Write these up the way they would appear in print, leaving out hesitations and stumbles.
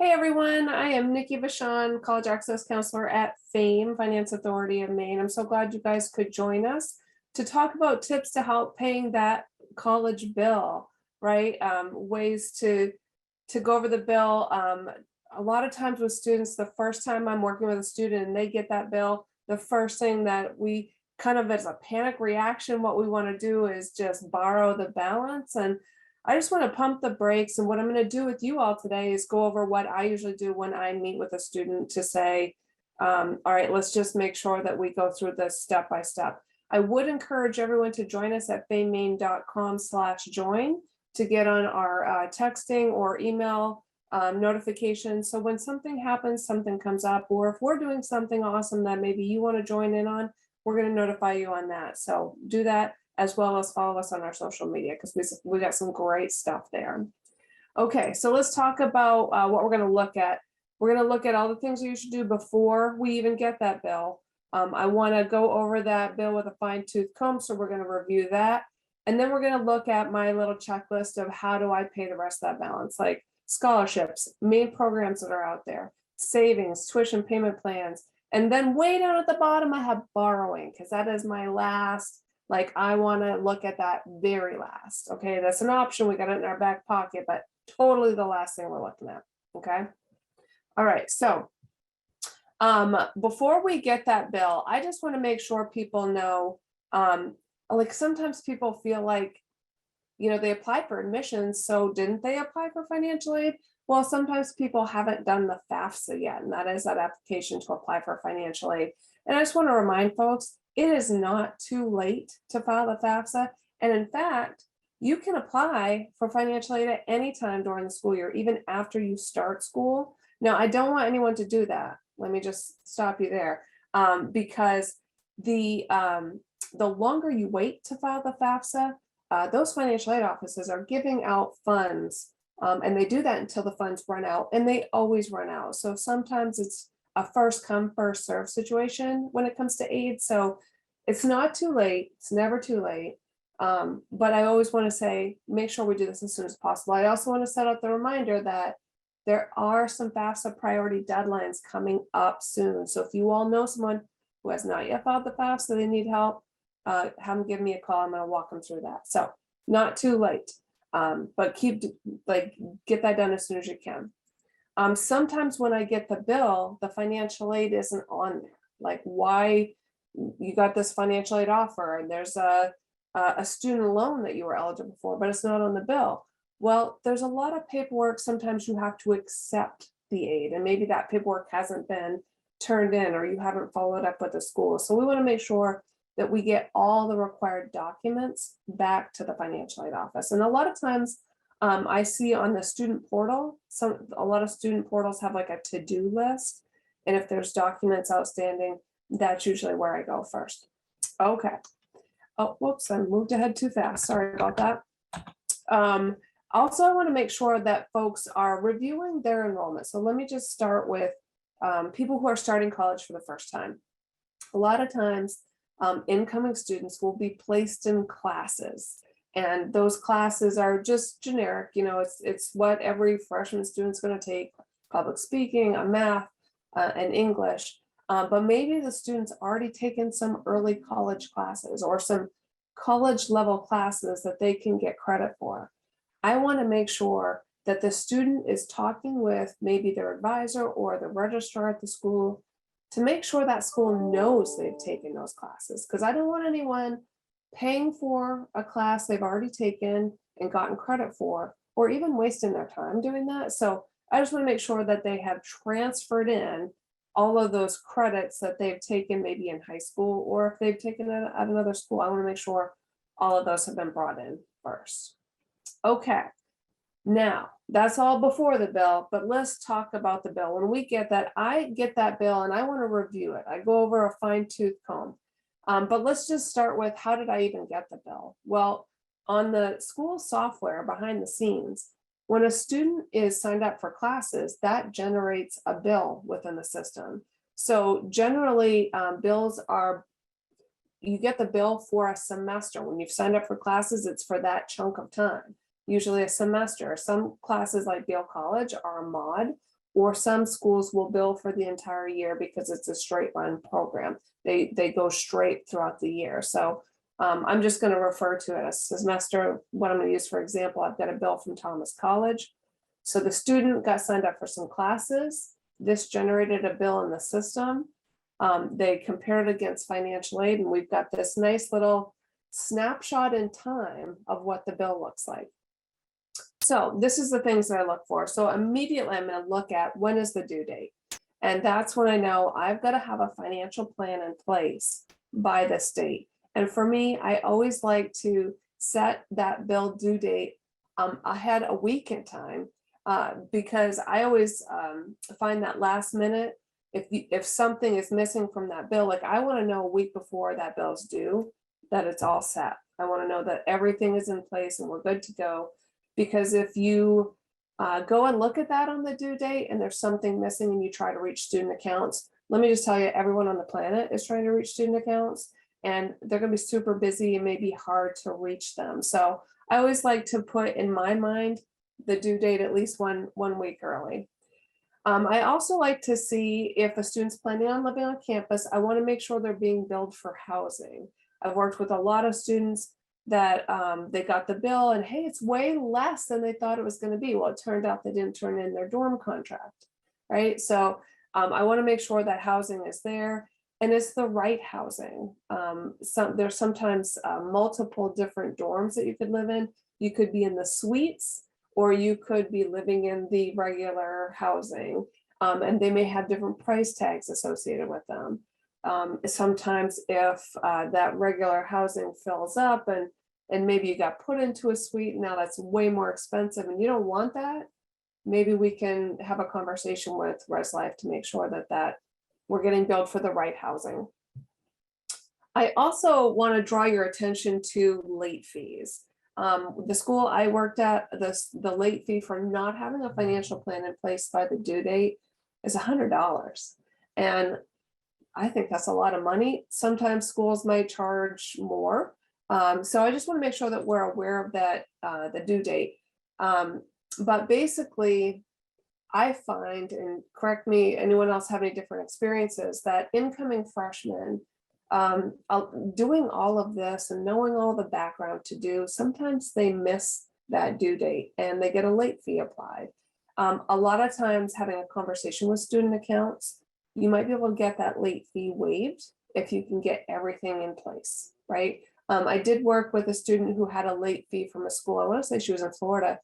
Hey everyone, I am Nikki Vachon, College Access Counselor at FAME, Finance Authority of Maine. I'm so glad you guys could join us to talk about tips to help paying that college bill, right? Ways to go over the bill. A lot of times with students, the first time I'm working with a student and they get that bill, the first thing that we kind of as a panic reaction, what we want to do is just borrow the balance. And I just want to pump the brakes. And what I'm going to do with you all today is go over what I usually do when I meet with a student to say, all right, let's just make sure that we go through this step by step. I would encourage everyone to join us at famemaine.com/join to get on our texting or email notifications. So when something happens, something comes up, or if we're doing something awesome that maybe you want to join in on, we're going to notify you on that. So do that, as well as follow us on our social media because we got some great stuff there. Okay, so let's talk about what we're going to look at. We're going to look at all the things you should do before we even get that bill. I want to go over that bill with a fine-tooth comb, so we're going to review that. And then we're going to look at my little checklist of how do I pay the rest of that balance, like scholarships, Maine programs that are out there, savings, tuition payment plans. And then way down at the bottom, I have borrowing, because that is my last. Like, I want to look at that very last. Okay, that's an option. We got it in our back pocket, but totally the last thing we're looking at. Okay. All right. So before we get that bill, I just want to make sure people know, like sometimes people feel like, they applied for admissions, so didn't they apply for financial aid? Well, sometimes people haven't done the FAFSA yet, and that is that application to apply for financial aid. And I just want to remind folks, it is not too late to file the FAFSA. And in fact, you can apply for financial aid at any time during the school year, even after you start school. Now, I don't want anyone to do that. Let me just stop you there, because the longer you wait to file the FAFSA, those financial aid offices are giving out funds, and they do that until the funds run out, and they always run out. So sometimes it's a first come, first serve situation when it comes to aid. So it's not too late. It's never too late. But I always want to say, make sure we do this as soon as possible. I also want to set up the reminder that there are some FAFSA priority deadlines coming up soon. So if you all know someone who has not yet filed the FAFSA, they need help, have them give me a call. I'm going to walk them through that. So not too late, but get that done as soon as you can. Sometimes when I get the bill, the financial aid isn't on there. Like, why you got this financial aid offer and there's a student loan that you were eligible for, but it's not on the bill. Well, there's a lot of paperwork. Sometimes you have to accept the aid, and maybe that paperwork hasn't been turned in, or you haven't followed up with the school. So we want to make sure that we get all the required documents back to the financial aid office. And a lot of times I see on the student portal, a lot of student portals have like a to-do list. And if there's documents outstanding, that's usually where I go first. Okay. Oh, whoops, I moved ahead too fast. Sorry about that. Also, I want to make sure that folks are reviewing their enrollment. So let me just start with people who are starting college for the first time. A lot of times, incoming students will be placed in classes, and those classes are just generic. It's what every freshman student's going to take: public speaking, a math, and English. But maybe the student's already taken some early college classes or some college level classes that they can get credit for. I want to make sure that the student is talking with maybe their advisor or the registrar at the school to make sure that school knows they've taken those classes, because I don't want anyone paying for a class they've already taken and gotten credit for, or even wasting their time doing that. So I just want to make sure that they have transferred in all of those credits that they've taken maybe in high school, or if they've taken it at another school. I want to make sure all of those have been brought in first. Okay. Now, that's all before the bill, but let's talk about the bill. When we get that, I get that bill and I want to review it. I go over a fine-tooth comb. But let's just start with, how did I even get the bill? Well, on the school software behind the scenes, when a student is signed up for classes, that generates a bill within the system. So generally, you get the bill for a semester. When you've signed up for classes, it's for that chunk of time. Usually a semester. Some classes like Beale College are a mod, or some schools will bill for the entire year because it's a straight line program. They go straight throughout the year. So I'm just going to refer to it as semester. What I'm going to use for example, I've got a bill from Thomas College. So the student got signed up for some classes. This generated a bill in the system. They compared it against financial aid, and we've got this nice little snapshot in time of what the bill looks like. So this is the things that I look for. So immediately I'm going to look at when is the due date. And that's when I know I've got to have a financial plan in place by this date. And for me, I always like to set that bill due date ahead a week in time, because I always find that last minute, if something is missing from that bill, like I want to know a week before that bill's due that it's all set. I want to know that everything is in place and we're good to go. Because if you go and look at that on the due date and there's something missing and you try to reach student accounts, let me just tell you, everyone on the planet is trying to reach student accounts and they're going to be super busy and maybe hard to reach them. So I always like to put in my mind the due date at least one week early. I also like to see if a student's planning on living on campus. I want to make sure they're being billed for housing. I've worked with a lot of students that they got the bill and hey, it's way less than they thought it was going to be. Well, it turned out they didn't turn in their dorm contract, right? So I want to make sure that housing is there and it's the right housing. There's sometimes multiple different dorms that you could live in. You could be in the suites or you could be living in the regular housing, and they may have different price tags associated with them. Sometimes if that regular housing fills up and maybe you got put into a suite, now that's way more expensive and you don't want that, maybe we can have a conversation with Res Life to make sure that we're getting billed for the right housing. I also want to draw your attention to late fees. The school I worked at, the late fee for not having a financial plan in place by the due date is $100. And I think that's a lot of money. Sometimes schools might charge more. So I just want to make sure that we're aware of that, the due date. But basically, I find, and correct me, anyone else have any different experiences, that incoming freshmen doing all of this and knowing all the background to do, sometimes they miss that due date and they get a late fee applied. A lot of times having a conversation with student accounts, you might be able to get that late fee waived if you can get everything in place, right? I did work with a student who had a late fee from a school, I want to say she was in Florida.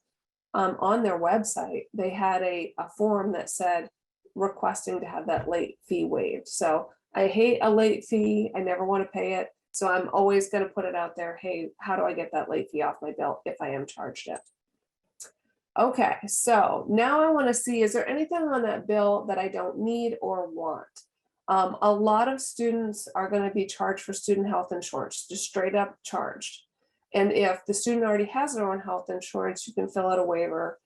On their website, they had a form that said requesting to have that late fee waived. So I hate a late fee. I never want to pay it. So I'm always going to put it out there. Hey, how do I get that late fee off my bill if I am charged it? Okay, so now I want to see, is there anything on that bill that I don't need or want? A lot of students are going to be charged for student health insurance, just straight up charged. And if the student already has their own health insurance, you can fill out a waiver,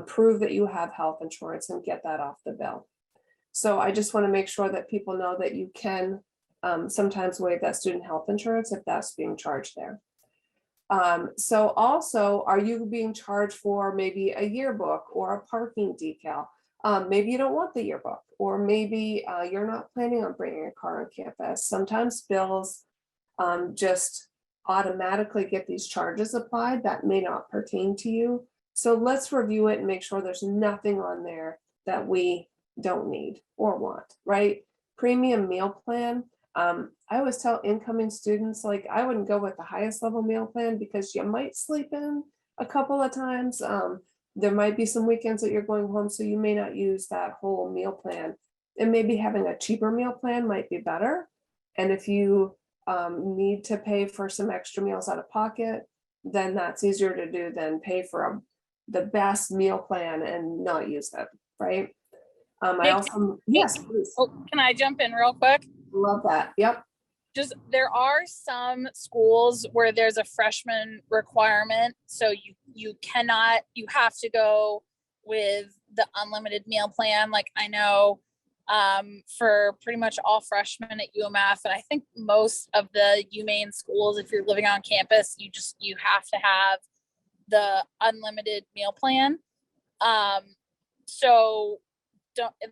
prove that you have health insurance and get that off the bill. So I just want to make sure that people know that you can sometimes waive that student health insurance if that's being charged there. So also, are you being charged for maybe a yearbook or a parking decal? Maybe you don't want the yearbook, or maybe you're not planning on bringing a car on campus. Sometimes bills just automatically get these charges applied that may not pertain to you. So let's review it and make sure there's nothing on there that we don't need or want, right? Premium meal plan. I always tell incoming students, like, I wouldn't go with the highest level meal plan because you might sleep in a couple of times. There might be some weekends that you're going home, so you may not use that whole meal plan. And maybe having a cheaper meal plan might be better. And if you need to pay for some extra meals out of pocket, then that's easier to do than pay for the best meal plan and not use it, right? I also, yes, please. Can I jump in real quick? Love that. Yep. Just, there are some schools where there's a freshman requirement. So you have to go with the unlimited meal plan. Like, I know for pretty much all freshmen at UMF, and I think most of the UMaine schools, if you're living on campus, you have to have the unlimited meal plan. So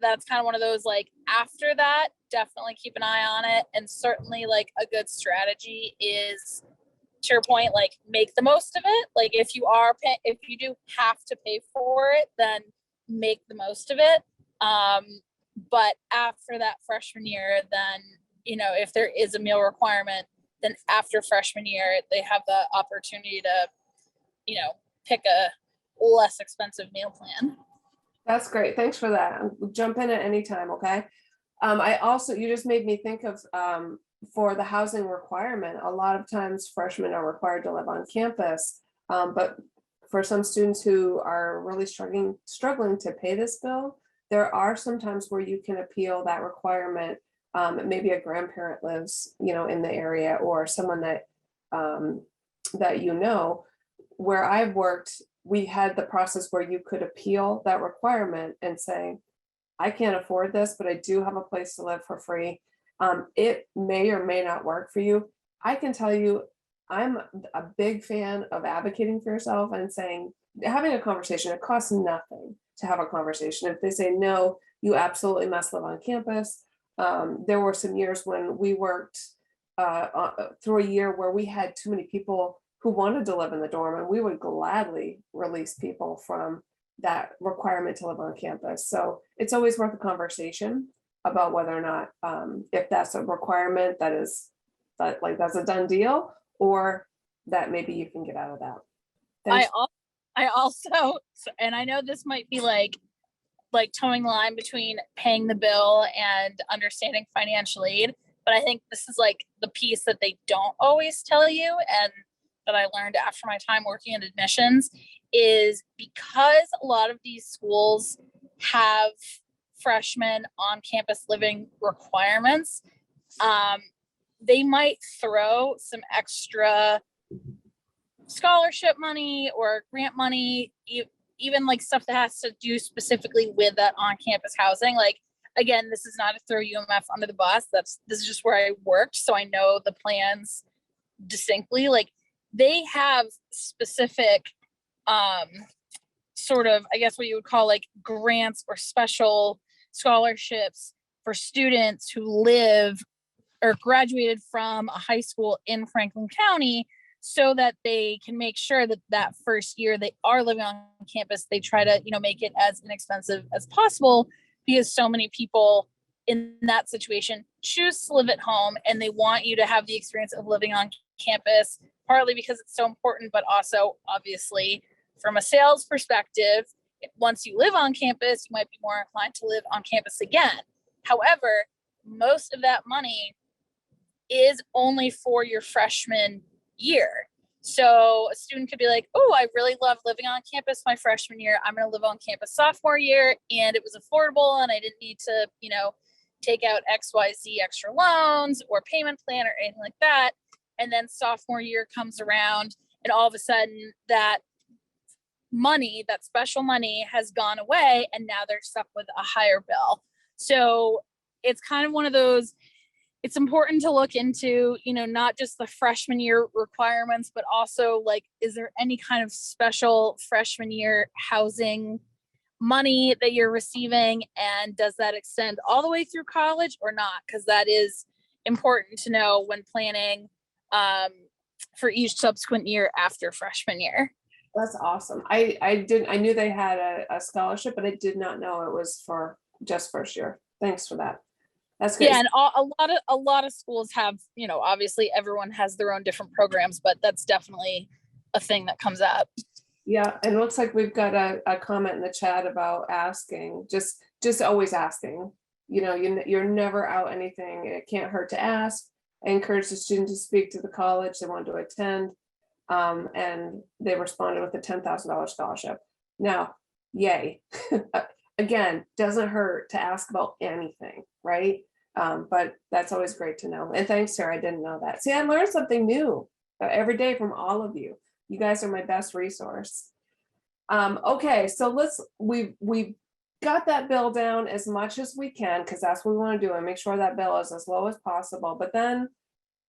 that's kind of one of those, like, after that, definitely keep an eye on it. And certainly, like, a good strategy is, to your point, like, make the most of it. Like, if you do have to pay for it, then make the most of it. But after that freshman year, then, if there is a meal requirement, then after freshman year, they have the opportunity to, pick a less expensive meal plan. That's great. Thanks for that. Jump in at any time, okay? You just made me think of, for the housing requirement, a lot of times freshmen are required to live on campus. But for some students who are really struggling to pay this bill, there are some times where you can appeal that requirement. Maybe a grandparent lives, in the area, or someone that, where I've worked, we had the process where you could appeal that requirement and say, I can't afford this, but I do have a place to live for free. It may or may not work for you. I can tell you, I'm a big fan of advocating for yourself and saying, having a conversation. It costs nothing to have a conversation. If they say, no, you absolutely must live on campus. There were some years when we worked through a year where we had too many people who wanted to live in the dorm, and we would gladly release people from that requirement to live on campus. So it's always worth a conversation about whether or not, if that's a requirement that's a done deal, or that maybe you can get out of that. Thanks. I also, and I know this might be like towing the line between paying the bill and understanding financial aid, but I think this is like the piece that they don't always tell you, and that I learned after my time working in admissions, is because a lot of these schools have freshmen on campus living requirements, they might throw some extra scholarship money or grant money, even like stuff that has to do specifically with that on-campus housing. Like, again, this is not to throw UMF under the bus. This is just where I worked, so I know the plans distinctly. Like, they have specific sort of, I guess what you would call like grants or special scholarships for students who live or graduated from a high school in Franklin County, so that they can make sure that that first year they are living on campus, they try to, make it as inexpensive as possible, because so many people in that situation choose to live at home, and they want you to have the experience of living on campus, partly because it's so important, but also obviously from a sales perspective, once you live on campus, you might be more inclined to live on campus again. However, most of that money is only for your freshman year. So a student could be like, oh, I really love living on campus my freshman year. I'm going to live on campus sophomore year, and it was affordable, and I didn't need to, take out XYZ extra loans or payment plan or anything like that. And then sophomore year comes around, and all of a sudden that money, that special money, has gone away, and now they're stuck with a higher bill. So it's kind of one of those, it's important to look into, not just the freshman year requirements, but also like, is there any kind of special freshman year housing money that you're receiving? And does that extend all the way through college or not? Because that is important to know when planning for each subsequent year after freshman year. That's awesome. I knew they had a scholarship, but I did not know it was for just first year. Thanks for that. That's great. Yeah, and a lot of schools have, obviously everyone has their own different programs, but that's definitely a thing that comes up. Yeah, and it looks like we've got a comment in the chat about asking, just always asking. You're never out anything. It can't hurt to ask. I encourage the student to speak to the college they want to attend, and they responded with a $10,000 scholarship. Now, yay! Again, doesn't hurt to ask about anything, right? But that's always great to know. And thanks, Sarah. I didn't know that. See, I learned something new every day from all of you. You guys are my best resource. Okay, so we've got that bill down as much as we can, because that's what we want to do, and make sure that bill is as low as possible. But then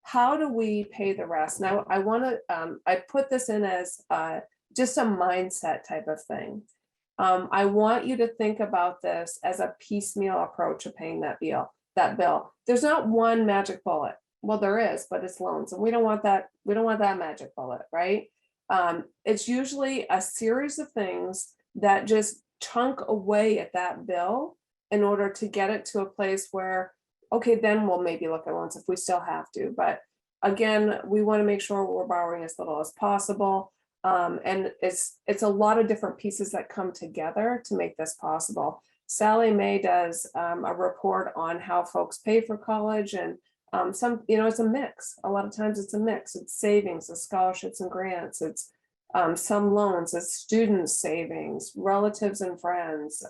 how do we pay the rest? Now, I put this in as just a mindset type of thing. I want you to think about this as a piecemeal approach of paying that bill. There's not one magic bullet. Well, there is, but it's loans, and we don't want that. We don't want that magic bullet, right? It's usually a series of things that just chunk away at that bill in order to get it to a place where, okay, then we'll maybe look at loans if we still have to. But again, we want to make sure we're borrowing as little as possible. And it's a lot of different pieces that come together to make this possible. Sally Mae does a report on how folks pay for college, and some, it's a mix. A lot of times it's a mix. It's savings, it's scholarships and grants, it's some loans, it's student savings, relatives and friends.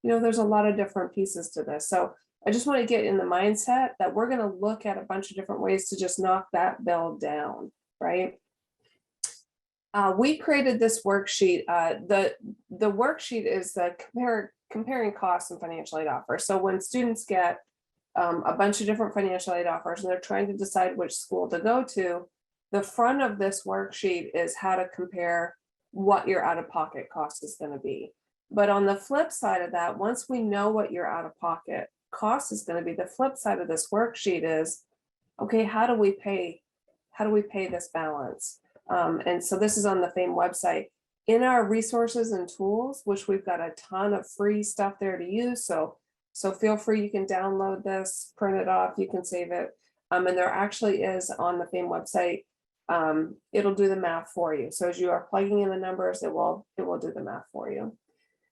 There's a lot of different pieces to this. So I just want to get in the mindset that we're going to look at a bunch of different ways to just knock that bill down, right? We created this worksheet. The worksheet is the comparing costs and financial aid offers. So when students get a bunch of different financial aid offers and they're trying to decide which school to go to, the front of this worksheet is how to compare what your out-of-pocket cost is going to be. But on the flip side of that, once we know what your out-of-pocket cost is going to be, the flip side of this worksheet is, okay, how do we pay this balance? And so this is on the FAME website. In our resources and tools, which we've got a ton of free stuff there to use. So feel free, you can download this, print it off, you can save it. And there actually is on the FAME website, it'll do the math for you. So as you are plugging in the numbers, it will do the math for you.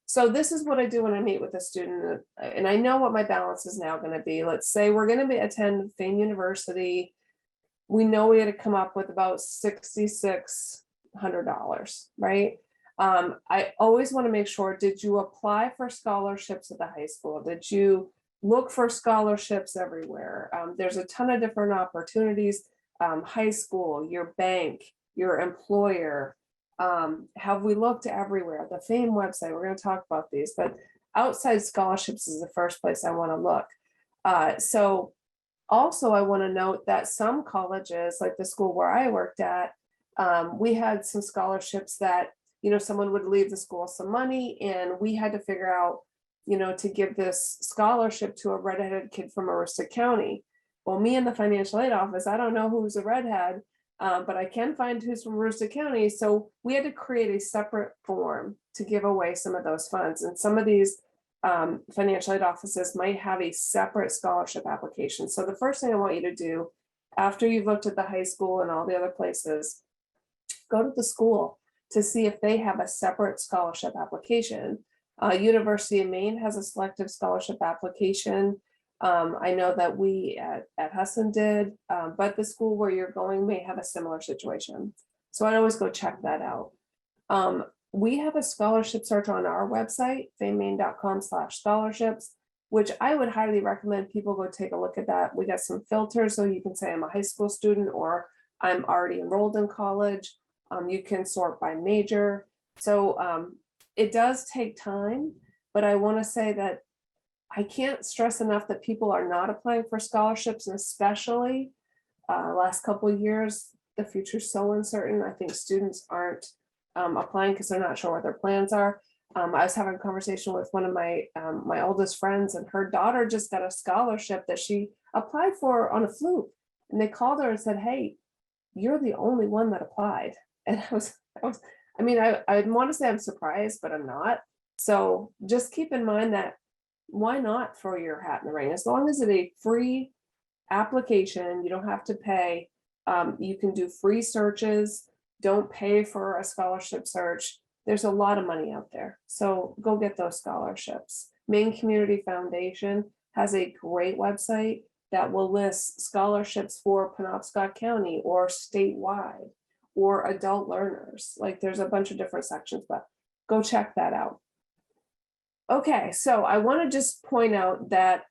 So this is what I do when I meet with a student, and I know what my balance is now going to be. Let's say we're going to attend FAME University. We know we had to come up with about $6,600, right? I always want to make sure, did you apply for scholarships at the high school? Did you look for scholarships everywhere? There's a ton of different opportunities. High school, your bank, your employer. Have we looked everywhere? The FAME website, we're going to talk about these, but outside scholarships is the first place I want to look. So also, I want to note that some colleges, like the school where I worked at, we had some scholarships that, someone would leave the school some money, and we had to figure out, to give this scholarship to a redheaded kid from Aroostook County. Well, me in the financial aid office, I don't know who's a redhead, but I can find who's from Aroostook County. So we had to create a separate form to give away some of those funds. And some of these financial aid offices might have a separate scholarship application. So the first thing I want you to do after you've looked at the high school and all the other places, go to the school to see if they have a separate scholarship application. University of Maine has a selective scholarship application. I know that we at Husson did, but the school where you're going may have a similar situation. So I'd always go check that out. We have a scholarship search on our website, famemaine.com/scholarships, which I would highly recommend people go take a look at that. We got some filters, so you can say I'm a high school student or I'm already enrolled in college. You can sort by major. So it does take time, but I want to say that I can't stress enough that people are not applying for scholarships, and especially last couple of years, the future is so uncertain. I think students aren't applying because they're not sure what their plans are. I was having a conversation with one of my oldest friends, and her daughter just got a scholarship that she applied for on a fluke. And they called her and said, "Hey, you're the only one that applied." And I want to say I'm surprised, but I'm not. So just keep in mind that why not throw your hat in the ring? As long as it's a free application, you don't have to pay. You can do free searches. Don't pay for a scholarship search. There's a lot of money out there. So go get those scholarships. Maine Community Foundation has a great website that will list scholarships for Penobscot County or statewide or adult learners. Like there's a bunch of different sections, but go check that out. Okay, so I want to just point out that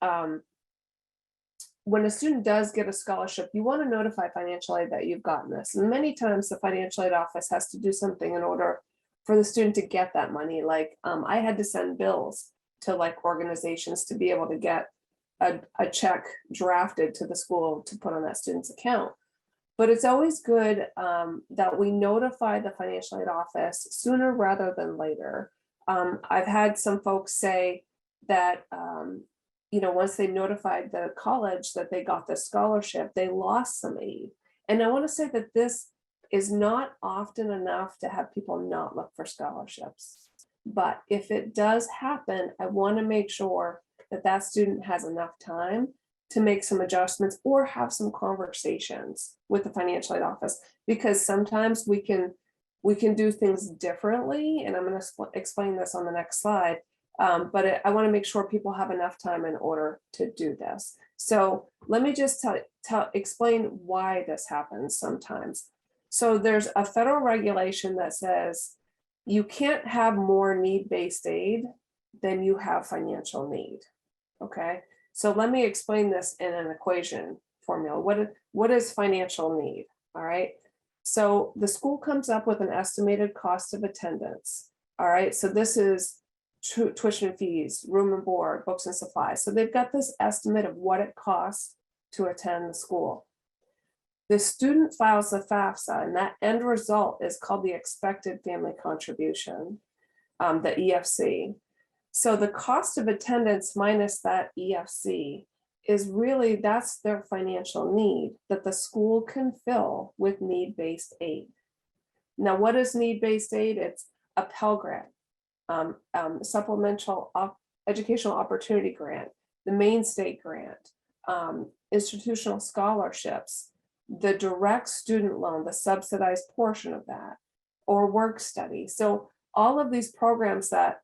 when a student does get a scholarship, you want to notify financial aid that you've gotten this. And many times the financial aid office has to do something in order for the student to get that money. Like I had to send bills to like organizations to be able to get a check drafted to the school to put on that student's account. But it's always good that we notify the financial aid office sooner rather than later. I've had some folks say that, once they notified the college that they got the scholarship, they lost some aid. And I want to say that this is not often enough to have people not look for scholarships. But if it does happen, I want to make sure that that student has enough time to make some adjustments or have some conversations with the financial aid office, because sometimes we can do things differently. And I'm going to explain this on the next slide. But I want to make sure people have enough time in order to do this. So let me just explain why this happens sometimes. So there's a federal regulation that says you can't have more need-based aid than you have financial need. Okay, so let me explain this in an equation formula. What is financial need? All right, so the school comes up with an estimated cost of attendance. All right, so this is tuition fees, room and board, books and supplies. So they've got this estimate of what it costs to attend the school. The student files the FAFSA, and that end result is called the expected family contribution, the EFC. So the cost of attendance minus that EFC is really, that's their financial need that the school can fill with need-based aid. Now, what is need-based aid? It's a Pell Grant, supplemental educational opportunity grant, the Maine State Grant, institutional scholarships, the direct student loan, the subsidized portion of that, or work study. So all of these programs that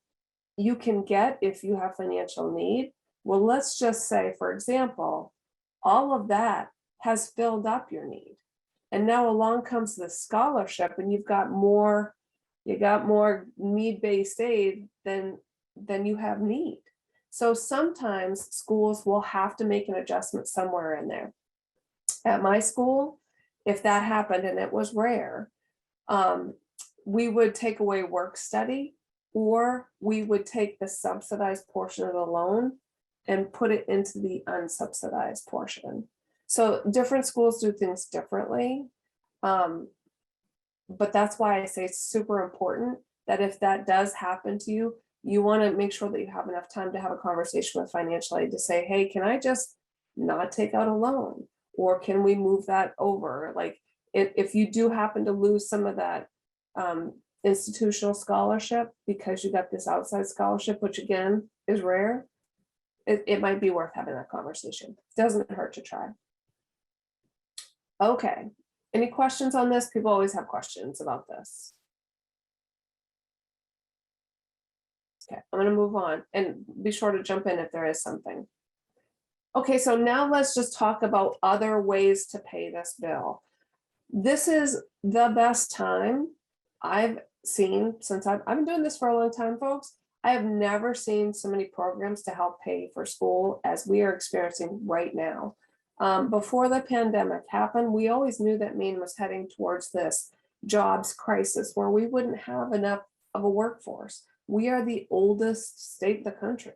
you can get if you have financial need. Well, let's just say, for example, all of that has filled up your need. And now along comes the scholarship, and you got more need-based aid than you have need. So sometimes schools will have to make an adjustment somewhere in there. At my school, if that happened, and it was rare, we would take away work study, or we would take the subsidized portion of the loan and put it into the unsubsidized portion. So different schools do things differently. But that's why I say it's super important that if that does happen to you, you want to make sure that you have enough time to have a conversation with financial aid to say, hey, can I just not take out a loan? Or can we move that over? Like if you do happen to lose some of that institutional scholarship because you got this outside scholarship, which again is rare, it might be worth having that conversation. It doesn't hurt to try. Okay, any questions on this? People always have questions about this. Okay, I'm going to move on, and be sure to jump in if there is something. Okay, so now let's just talk about other ways to pay this bill. This is the best time I've seen since I've been doing this for a long time, folks. I have never seen so many programs to help pay for school as we are experiencing right now. Before the pandemic happened, we always knew that Maine was heading towards this jobs crisis where we wouldn't have enough of a workforce. We are the oldest state in the country.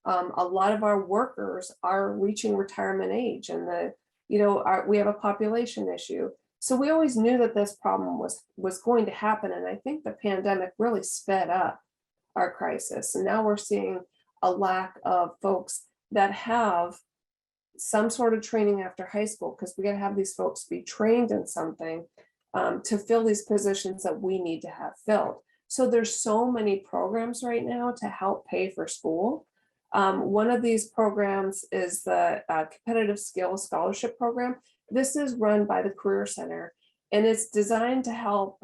A lot of our workers are reaching retirement age, and we have a population issue. So we always knew that this problem was going to happen, and I think the pandemic really sped up our crisis. And now we're seeing a lack of folks that have some sort of training after high school, because we got to have these folks be trained in something to fill these positions that we need to have filled. So there's so many programs right now to help pay for school. One of these programs is the Competitive Skills Scholarship Program. This is run by the Career Center, and it's designed to help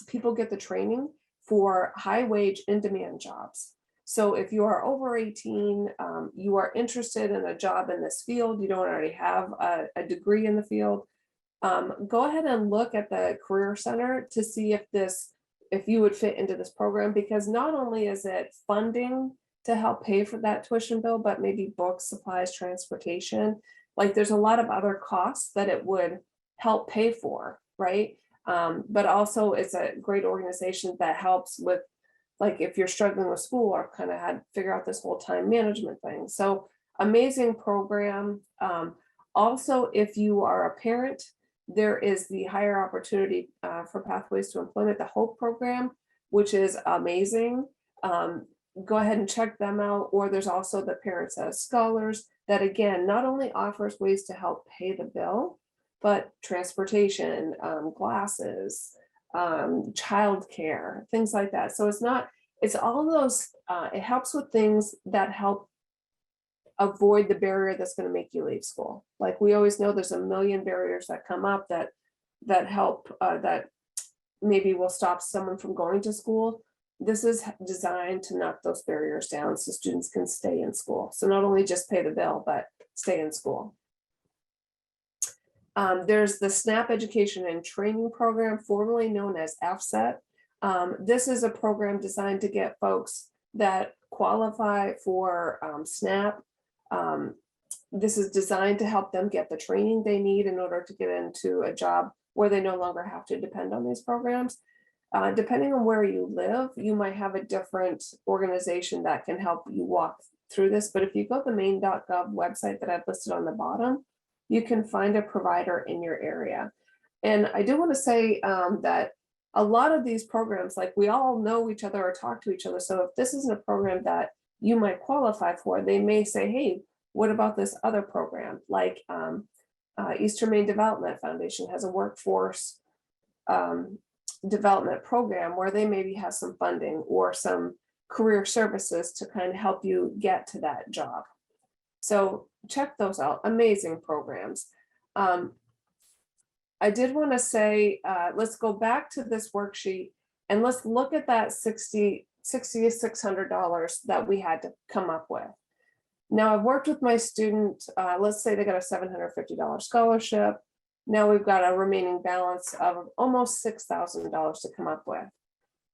people get the training for high wage in-demand jobs. So if you are over 18, you are interested in a job in this field, you don't already have a degree in the field, go ahead and look at the Career Center to see if you would fit into this program, because not only is it funding to help pay for that tuition bill, but maybe books, supplies, transportation. Like there's a lot of other costs that it would help pay for, right? But also it's a great organization that helps with, like if you're struggling with school or kind of had to figure out this whole time management thing. So amazing program. Also, if you are a parent, there is the Higher Opportunity for Pathways to Employment, the HOPE program, which is amazing. Go ahead and check them out. Or there's also the Parents as Scholars that, again, not only offers ways to help pay the bill, but transportation, glasses, childcare, things like that. So it's all of those, it helps with things that help avoid the barrier that's going to make you leave school. Like we always know there's a million barriers that come up that help, that maybe will stop someone from going to school. This is designed to knock those barriers down so students can stay in school. So not only just pay the bill, but stay in school. There's the SNAP Education and Training Program, formerly known as AFSET. This is a program designed to get folks that qualify for SNAP. This is designed to help them get the training they need in order to get into a job where they no longer have to depend on these programs. Depending on where you live, you might have a different organization that can help you walk through this. But if you go to the Maine.gov website that I've listed on the bottom, you can find a provider in your area. And I do want to say that a lot of these programs, like we all know each other or talk to each other. So if this isn't a program that you might qualify for, they may say, hey, what about this other program? Like Eastern Maine Development Foundation has a workforce development program where they maybe have some funding or some career services to kind of help you get to that job. So check those out. Amazing programs. I did want to say, let's go back to this worksheet and let's look at that $6,600 that we had to come up with. Now I've worked with my student, let's say they got a $750 scholarship. Now we've got a remaining balance of almost $6,000 to come up with.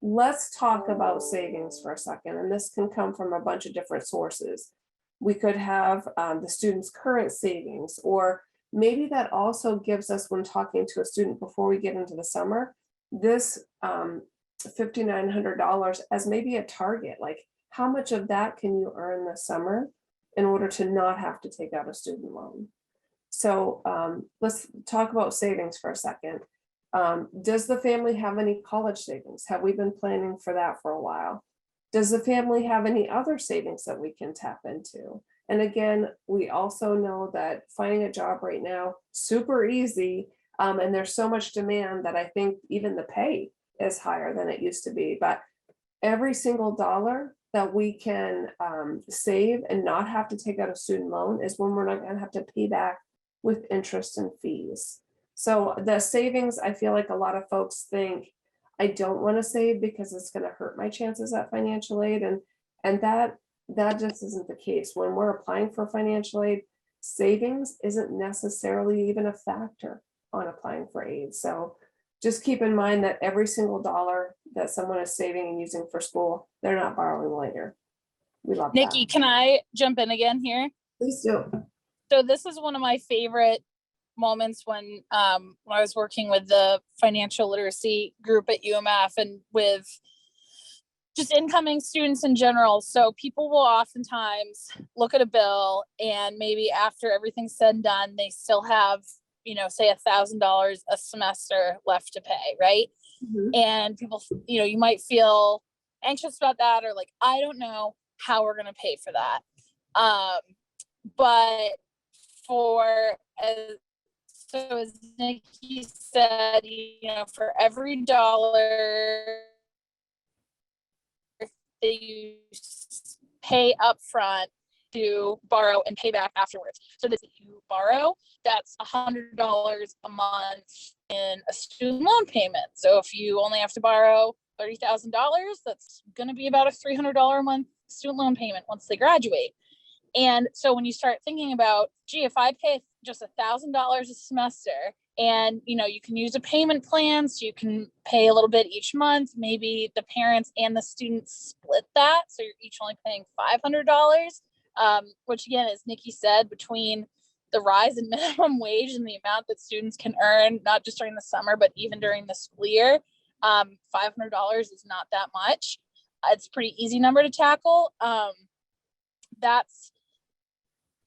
Let's talk about savings for a second. And this can come from a bunch of different sources. We could have the student's current savings, or maybe that also gives us, when talking to a student before we get into the summer, this $5,900 as maybe a target. Like how much of that can you earn this summer in order to not have to take out a student loan? So let's talk about savings for a second. Does the family have any college savings? Have we been planning for that for a while? Does the family have any other savings that we can tap into? And again, we also know that finding a job right now, super easy. And there's so much demand that I think even the pay is higher than it used to be. But every single dollar that we can save and not have to take out a student loan is when we're not going to have to pay back with interest and fees. So the savings, I feel like a lot of folks think, I don't want to save because it's going to hurt my chances at financial aid. And that just isn't the case. When we're applying for financial aid, savings isn't necessarily even a factor on applying for aid. So just keep in mind that every single dollar that someone is saving and using for school, they're not borrowing later. We love Nikki, that. can I jump in again here? Please do. So this is one of my favorite moments when I was working with the financial literacy group at UMF and with just incoming students in general. So people will oftentimes look at a bill and maybe after everything's said and done, they still have, say $1,000 a semester left to pay, right? Mm-hmm. And people, you might feel anxious about that or like, I don't know how we're going to pay for that. But as Nikki said, for every dollar that you pay up front to borrow and pay back afterwards. So that you borrow, that's $100 a month in a student loan payment. So if you only have to borrow $30,000, that's going to be about a $300 a month student loan payment once they graduate. And so when you start thinking about, gee, if I pay just $1,000 a semester and, you can use a payment plan, so you can pay a little bit each month, maybe the parents and the students split that. So you're each only paying $500, which again, as Nikki said, between the rise in minimum wage and the amount that students can earn, not just during the summer, but even during the school year, $500 is not that much. It's a pretty easy number to tackle. That's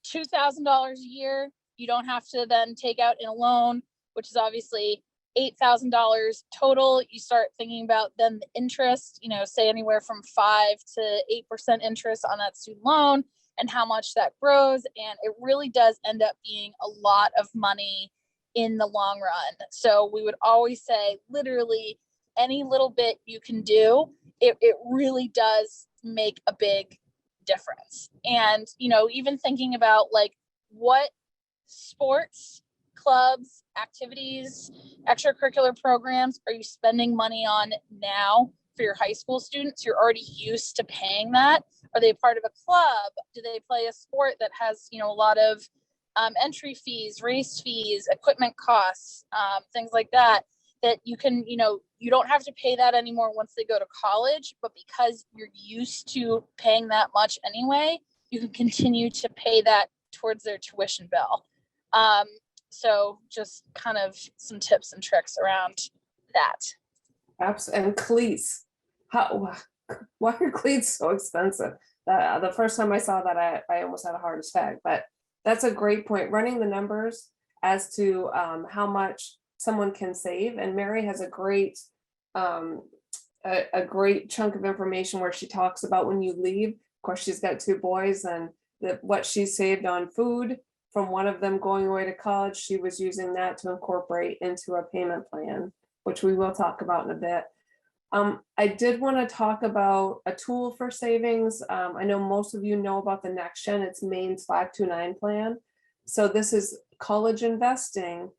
$2,000 a year. You don't have to then take out in a loan, which is obviously $8,000 total. You start thinking about then the interest, say anywhere from 5 to 8% interest on that student loan and how much that grows. And it really does end up being a lot of money in the long run. So we would always say literally any little bit you can do, it really does make a big difference. And, even thinking about like what sports, clubs, activities, extracurricular programs are you spending money on now for your high school students? You're already used to paying that. Are they part of a club? Do they play a sport that has, a lot of entry fees, race fees, equipment costs, things like that, that you can, you don't have to pay that anymore once they go to college, but because you're used to paying that much anyway, you can continue to pay that towards their tuition bill. So just kind of some tips and tricks around that. Absolutely. And cleats. Why are cleats so expensive? The first time I saw that, I almost had a heart attack, but that's a great point. Running the numbers as to how much someone can save. And Mary has a great chunk of information where she talks about when you leave. Of course, she's got 2 boys, and what she saved on food from one of them going away to college, she was using that to incorporate into a payment plan, which we will talk about in a bit. I did want to talk about a tool for savings. I know most of you know about the Next Gen. It's Maine's 529 plan. So this is college investing,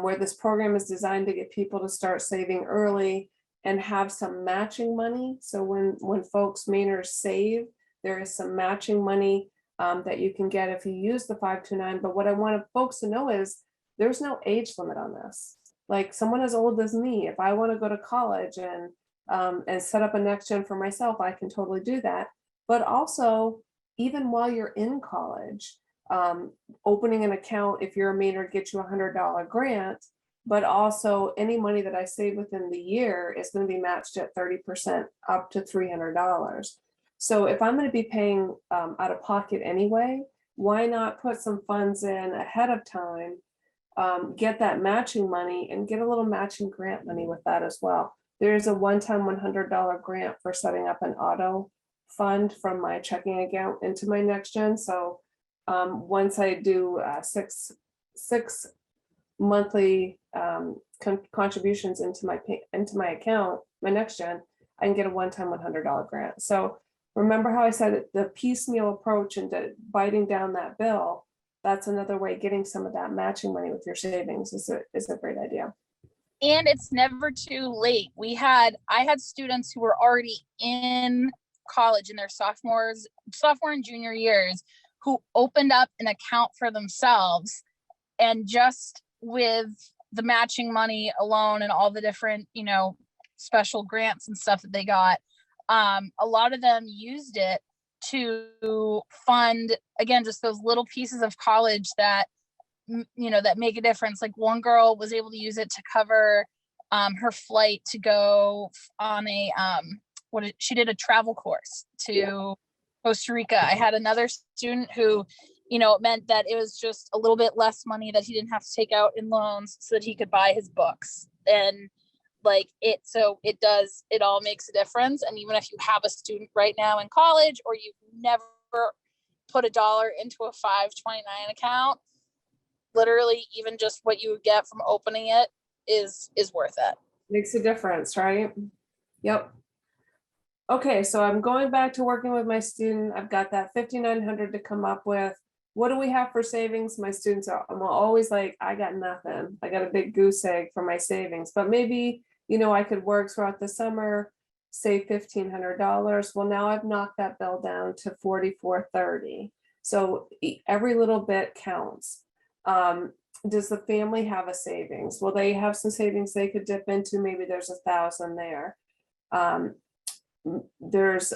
where this program is designed to get people to start saving early and have some matching money. So when folks, Mainers, save, there is some matching money that you can get if you use the 529. But what I want folks to know is there's no age limit on this. Like someone as old as me, if I want to go to college and set up a Next Gen for myself, I can totally do that. But also, even while you're in college, opening an account, if you're a Mainer, get you $100 grant, but also any money that I save within the year is going to be matched at 30% up to $300. So if I'm going to be paying out of pocket anyway, why not put some funds in ahead of time, get that matching money and get a little matching grant money with that as well. There's a one-time $100 grant for setting up an auto fund from my checking account into my Next Gen. So once I do six monthly contributions into my account, my Next Gen, I can get a one-time $100 grant. So remember how I said the piecemeal approach into biting down that bill? That's another way getting some of that matching money with your savings is a great idea. And it's never too late. I had students who were already in college in their sophomore and junior years who opened up an account for themselves, and just with the matching money alone and all the different, special grants and stuff that they got, a lot of them used it to fund, again, just those little pieces of college that that make a difference. Like one girl was able to use it to cover her flight to go on a she did a travel course to Costa Rica. I had another student who, it meant that it was just a little bit less money that he didn't have to take out in loans so that he could buy his books. And it all makes a difference. And even if you have a student right now in college, or you've never put $1 into a 529 account, literally even just what you would get from opening it is worth it. Makes a difference, right? Yep. Okay, so I'm going back to working with my student. I've got that 5,900 to come up with. What do we have for savings? My students are always like, I got nothing. I got a big goose egg for my savings, but maybe, I could work throughout the summer, save $1,500. Well, now I've knocked that bill down to $4,430. So every little bit counts. Does the family have a savings? Well, they have some savings they could dip into. Maybe there's 1,000 there. There's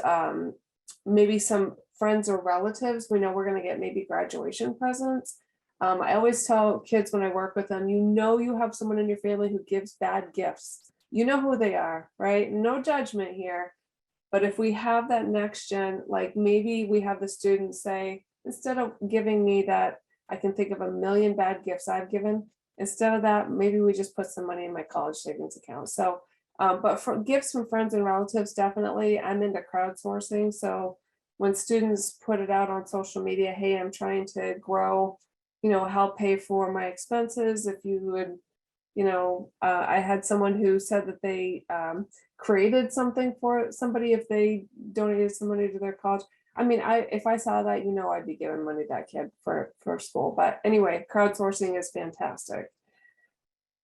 maybe some friends or relatives. We know we're going to get maybe graduation presents. I always tell kids when I work with them, you have someone in your family who gives bad gifts. You know who they are, right? No judgment here. But if we have that Next Gen, like maybe we have the students say, instead of giving me that, I can think of a million bad gifts I've given, Instead of that, maybe we just put some money in my college savings account. So, but for gifts from friends and relatives, definitely, I'm into crowdsourcing. So when students put it out on social media, hey, I'm trying to grow, help pay for my expenses. If you would, I had someone who said that they created something for somebody if they donated some money to their college. I mean, if I saw that, I'd be giving money to that kid for school. But anyway, crowdsourcing is fantastic.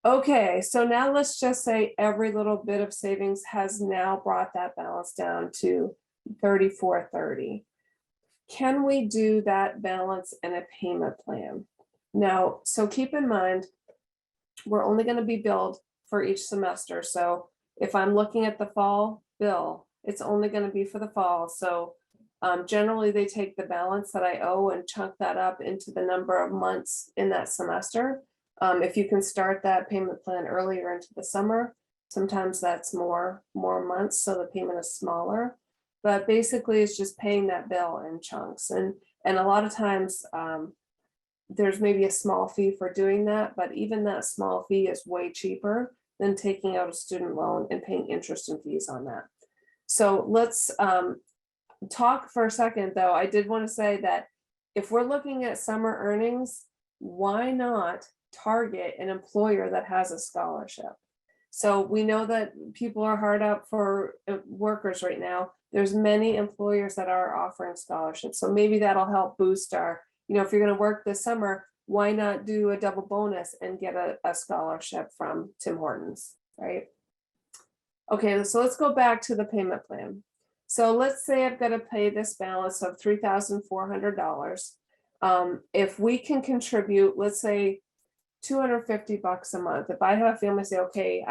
Okay, so now let's just say every little bit of savings has now brought that balance down to 3430. Can we do that balance in a payment plan? Now, so keep in mind, we're only going to be billed for each semester. So if I'm looking at the fall bill, it's only going to be for the fall. So generally they take the balance that I owe and chunk that up into the number of months in that semester. If you can start that payment plan earlier into the summer, sometimes that's more months, so the payment is smaller. But basically, it's just paying that bill in chunks, and a lot of times there's maybe a small fee for doing that, but even that small fee is way cheaper than taking out a student loan and paying interest and fees on that. So let's talk for a second, though. I did want to say that if we're looking at summer earnings, why not target an employer that has a scholarship? So we know that people are hard up for workers right now. There's many employers that are offering scholarships. So maybe that'll help boost our, if you're going to work this summer, why not do a double bonus and get a scholarship from Tim Hortons, right? Okay, so let's go back to the payment plan. So let's say I've got to pay this balance of $3,400. If we can contribute, let's say $250 a month. If I have a family say, okay,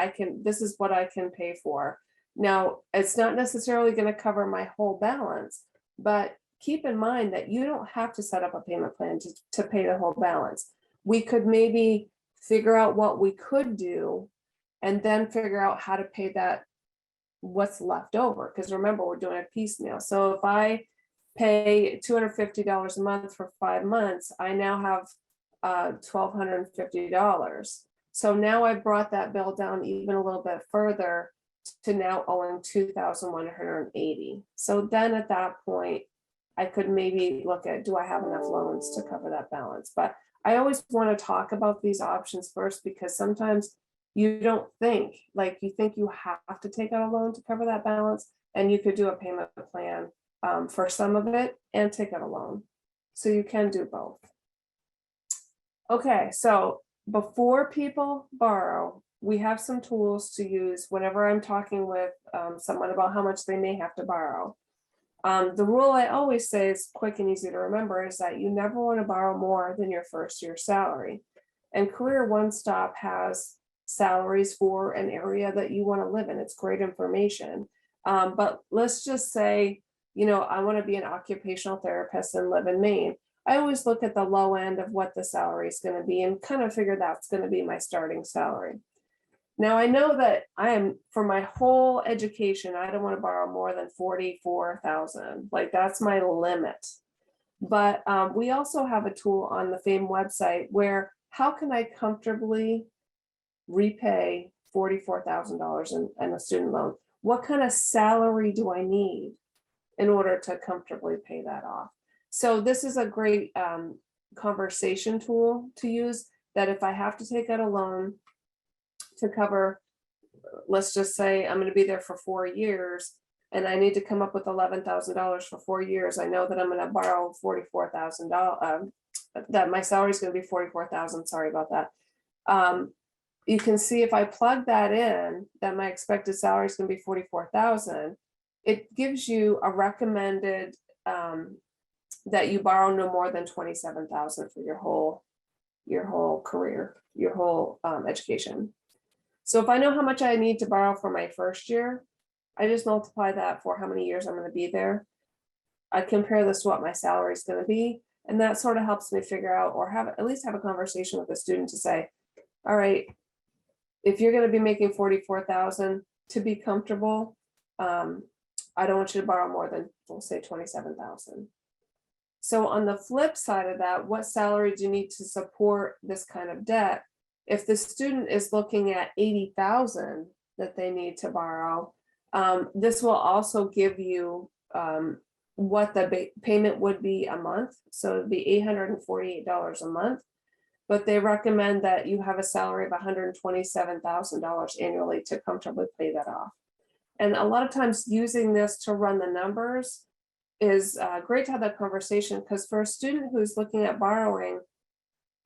this is what I can pay for. Now, it's not necessarily going to cover my whole balance, but keep in mind that you don't have to set up a payment plan to pay the whole balance. We could maybe figure out what we could do and then figure out how to pay that, what's left over. Because remember, we're doing a piecemeal. So if I pay $250 a month for 5 months, I now have $1,250. So now I brought that bill down even a little bit further to now owing $2,180. So then at that point, I could maybe look at, do I have enough loans to cover that balance? But I always want to talk about these options first, because sometimes you don't think, you think you have to take out a loan to cover that balance, and you could do a payment plan for some of it and take out a loan. So you can do both. Okay, so before people borrow, we have some tools to use whenever I'm talking with someone about how much they may have to borrow. The rule I always say is quick and easy to remember is that you never want to borrow more than your first year's salary. And Career One Stop has salaries for an area that you want to live in. It's great information. But let's just say, I want to be an occupational therapist and live in Maine. I always look at the low end of what the salary is going to be and kind of figure that's going to be my starting salary. Now, I know that for my whole education, I don't want to borrow more than $44,000. That's my limit. But we also have a tool on the FAME website where how can I comfortably repay $44,000 in a student loan? What kind of salary do I need in order to comfortably pay that off? So this is a great conversation tool to use, that if I have to take out a loan to cover, let's just say I'm going to be there for 4 years and I need to come up with $11,000 for 4 years. I know that I'm going to borrow $44,000, that my salary is going to be $44,000. Sorry about that. You can see if I plug that in, that my expected salary is going to be $44,000. It gives you a recommended that you borrow no more than $27,000 for your whole career, your whole education. So if I know how much I need to borrow for my first year, I just multiply that for how many years I'm going to be there. I compare this to what my salary is going to be, and that sort of helps me figure out, or at least have a conversation with the student to say, all right, if you're going to be making $44,000 to be comfortable, I don't want you to borrow more than, we'll say, $27,000. So on the flip side of that, what salary do you need to support this kind of debt? if the student is looking at 80,000 that they need to borrow, this will also give you what the payment would be a month. So it'd be $848 a month. But they recommend that you have a salary of $127,000 annually to comfortably pay that off. And a lot of times using this to run the numbers is great to have that conversation, because for a student who's looking at borrowing,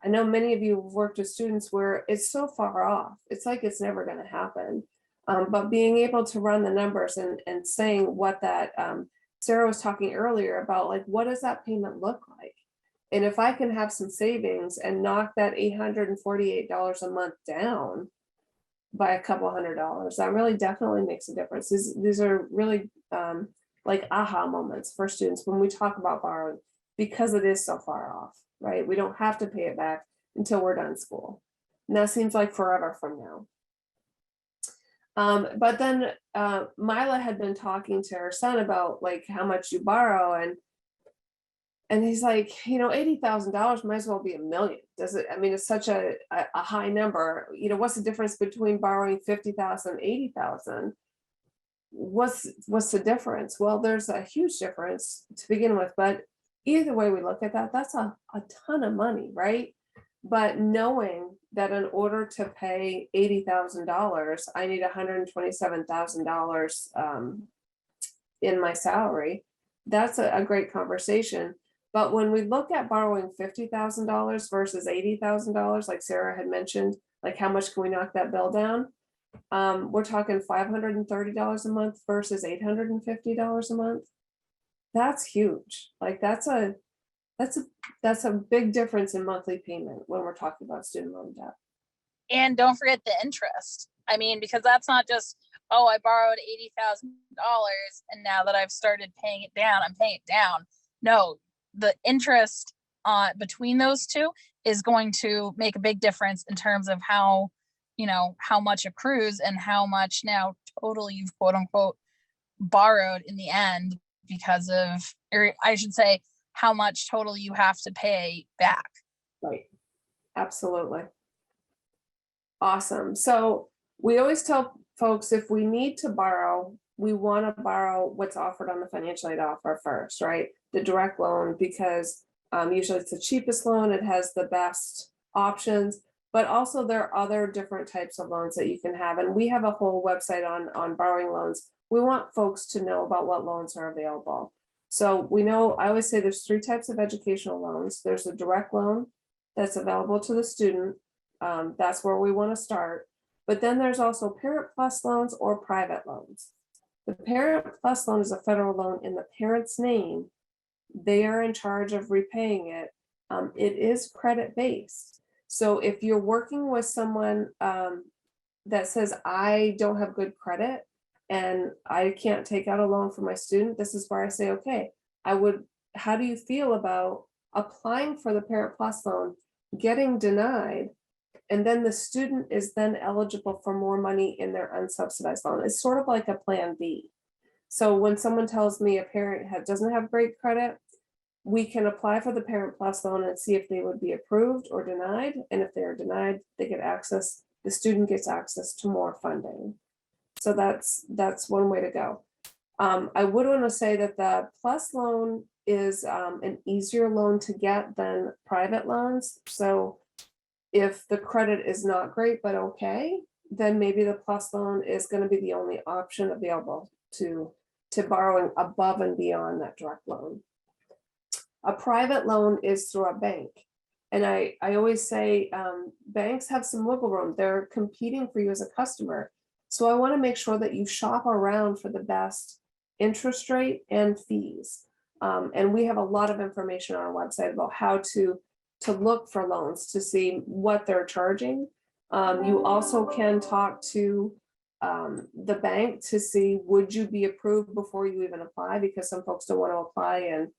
I know many of you have worked with students where it's so far off. It's like it's never going to happen. But being able to run the numbers and saying what that, Sarah was talking earlier about, like, what does that payment look like? And if I can have some savings and knock that $848 a month down by a couple $100, that really definitely makes a difference. These are really like aha moments for students when we talk about borrowing, because it is so far off, right? We don't have to pay it back until we're done school. And that seems like forever from now. But then Mila had been talking to her son about like how much you borrow, and he's like, $80,000 might as well be $1 million. Does it? I mean, it's such a high number. What's the difference between borrowing 50,000 and 80,000? What's the difference? Well, there's a huge difference to begin with, but either way we look at that, that's a ton of money, right? But knowing that in order to pay $80,000, I need $127,000 in my salary, that's a great conversation. But when we look at borrowing $50,000 versus $80,000, like Sarah had mentioned, like how much can we knock that bill down? We're talking $530 a month versus $850 a month. That's huge. Like that's a big difference in monthly payment when we're talking about student loan debt. And don't forget the interest. I mean, because that's not just, oh, I borrowed $80,000 and now that I've started paying it down, I'm paying it down. No, the interest between those two is going to make a big difference in terms of how much accrues and how much now total you've quote unquote borrowed in the end, because of, or I should say, how much total you have to pay back. Right. Absolutely. Awesome. So we always tell folks, if we need to borrow, we want to borrow what's offered on the financial aid offer first, right? The direct loan, because usually it's the cheapest loan. It has the best options, but also there are other different types of loans that you can have. And we have a whole website on borrowing loans. We want folks to know about what loans are available. So we know, I always say there's 3 types of educational loans. There's a direct loan that's available to the student. That's where we want to start. But then there's also Parent Plus loans or private loans. The Parent Plus loan is a federal loan in the parent's name. They are in charge of repaying it. It is credit based. So if you're working with someone that says, I don't have good credit and I can't take out a loan for my student, this is where I say, okay, how do you feel about applying for the Parent Plus loan, getting denied, and then the student is then eligible for more money in their unsubsidized loan? It's sort of like a plan B. So when someone tells me a parent doesn't have great credit, we can apply for the Parent Plus loan and see if they would be approved or denied. And if they are denied, they get access, the student gets access to more funding. So that's one way to go. I would want to say that the Plus loan is an easier loan to get than private loans. So if the credit is not great, but okay, then maybe the Plus loan is going to be the only option available to borrowing above and beyond that direct loan. A private loan is through a bank. And I always say banks have some wiggle room. They're competing for you as a customer. So I want to make sure that you shop around for the best interest rate and fees. And we have a lot of information on our website about how to look for loans to see what they're charging. You also can talk to the bank to see, would you be approved before you even apply? Because some folks don't want to apply and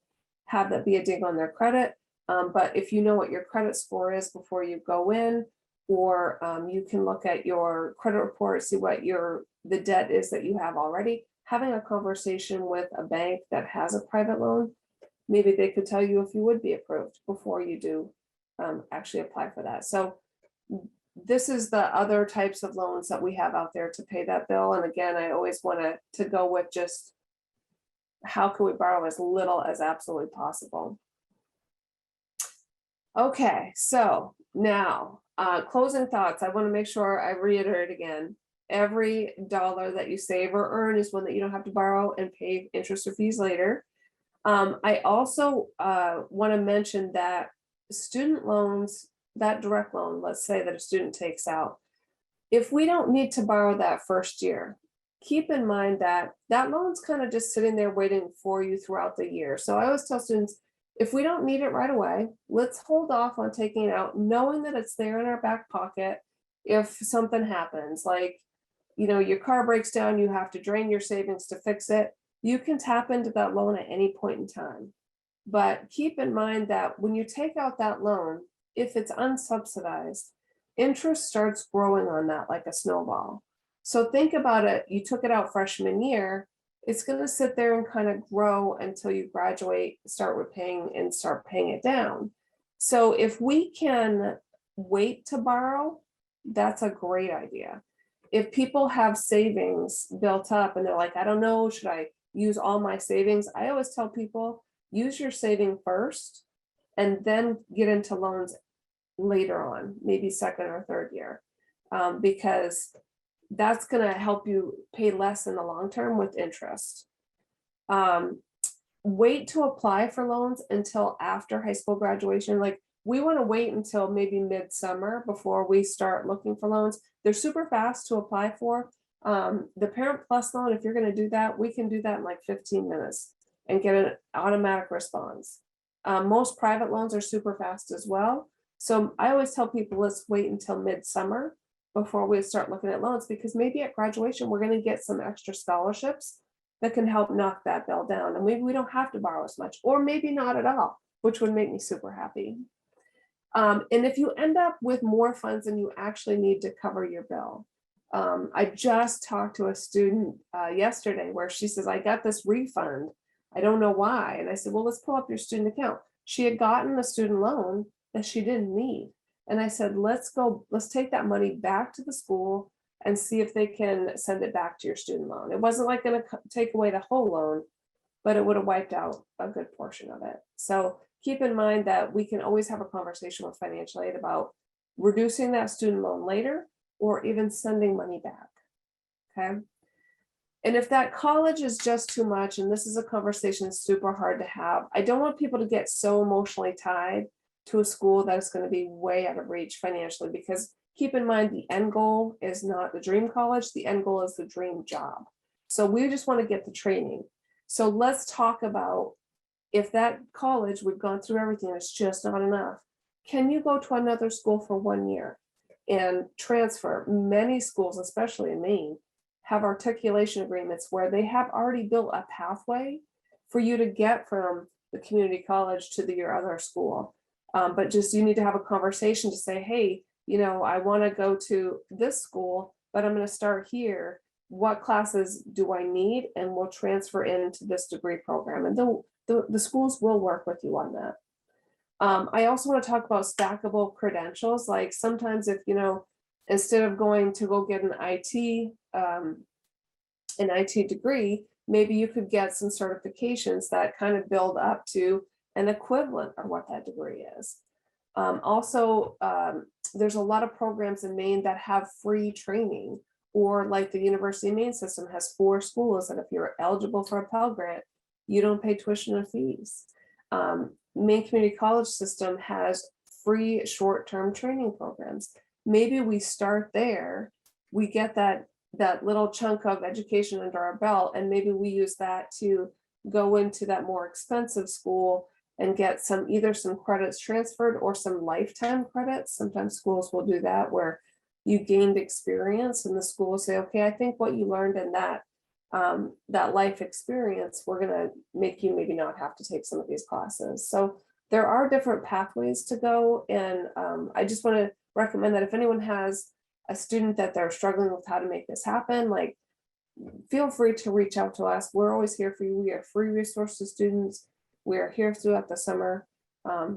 have that be a dig on their credit. But if you know what your credit score is before you go in, or you can look at your credit report, see what the debt is that you have already. Having a conversation with a bank that has a private loan, maybe they could tell you if you would be approved before you do actually apply for that. So this is the other types of loans that we have out there to pay that bill. And again, I always want to go with just how can we borrow as little as absolutely possible. Okay, so now closing thoughts. I want to make sure I reiterate again. Every dollar that you save or earn is one that you don't have to borrow and pay interest or fees later. I also want to mention that student loans, that direct loan, let's say that a student takes out, if we don't need to borrow that first year, keep in mind that that loan's kind of just sitting there waiting for you throughout the year. So I always tell students, if we don't need it right away, let's hold off on taking it out, knowing that it's there in our back pocket. If something happens, like, your car breaks down, you have to drain your savings to fix it, you can tap into that loan at any point in time. But keep in mind that when you take out that loan, if it's unsubsidized, interest starts growing on that like a snowball. So think about it, you took it out freshman year, it's going to sit there and kind of grow until you graduate, start repaying and start paying it down. So if we can wait to borrow, that's a great idea. If people have savings built up and they're like, I don't know, should I use all my savings? I always tell people, use your saving first and then get into loans later on, maybe second or third year, because that's going to help you pay less in the long term with interest. Wait to apply for loans until after high school graduation. Like, we want to wait until maybe midsummer before we start looking for loans. They're super fast to apply for. The Parent Plus loan, if you're going to do that, we can do that in like 15 minutes and get an automatic response. Most private loans are super fast as well. So I always tell people, let's wait until midsummer before we start looking at loans, because maybe at graduation, we're going to get some extra scholarships that can help knock that bill down. And maybe we don't have to borrow as much, or maybe not at all, which would make me super happy. And if you end up with more funds than you actually need to cover your bill. I just talked to a student yesterday where she says, I got this refund. I don't know why. And I said, well, let's pull up your student account. She had gotten a student loan that she didn't need. And I said, let's take that money back to the school and see if they can send it back to your student loan. It wasn't like going to take away the whole loan, but it would have wiped out a good portion of it. So keep in mind that we can always have a conversation with financial aid about reducing that student loan later, or even sending money back. Okay. And if that college is just too much, and this is a conversation that's super hard to have, I don't want people to get so emotionally tied to a school that is going to be way out of reach financially, because keep in mind, the end goal is not the dream college, the end goal is the dream job. So we just want to get the training. So let's talk about, if that college, we've gone through everything, it's just not enough. Can you go to another school for 1 year and transfer? Many schools, especially in Maine, have articulation agreements where they have already built a pathway for you to get from the community college to your other school. But just, you need to have a conversation to say, hey, I want to go to this school, but I'm going to start here. What classes do I need? And we'll transfer into this degree program. And the schools will work with you on that. I also want to talk about stackable credentials. Like, sometimes if, instead of going to go get an IT degree, maybe you could get some certifications that kind of build up to an equivalent of what that degree is. There's a lot of programs in Maine that have free training, or like the University of Maine system has 4 schools that if you're eligible for a Pell Grant, you don't pay tuition or fees. Maine Community College system has free short-term training programs. Maybe we start there, we get that little chunk of education under our belt, and maybe we use that to go into that more expensive school and get either some credits transferred or some lifetime credits. Sometimes schools will do that, where you gained experience and the school will say, okay, I think what you learned in that life experience, we're going to make you maybe not have to take some of these classes. So there are different pathways to go. And I just want to recommend that if anyone has a student that they're struggling with how to make this happen, like, feel free to reach out to us. We're always here for you. We are free resource to students. We are here throughout the summer.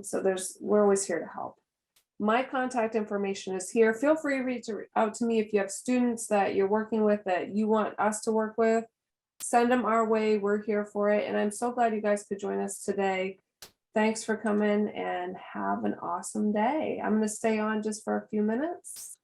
So we're always here to help. My contact information is here. Feel free to reach out to me if you have students that you're working with that you want us to work with. Send them our way. We're here for it. And I'm so glad you guys could join us today. Thanks for coming and have an awesome day. I'm going to stay on just for a few minutes.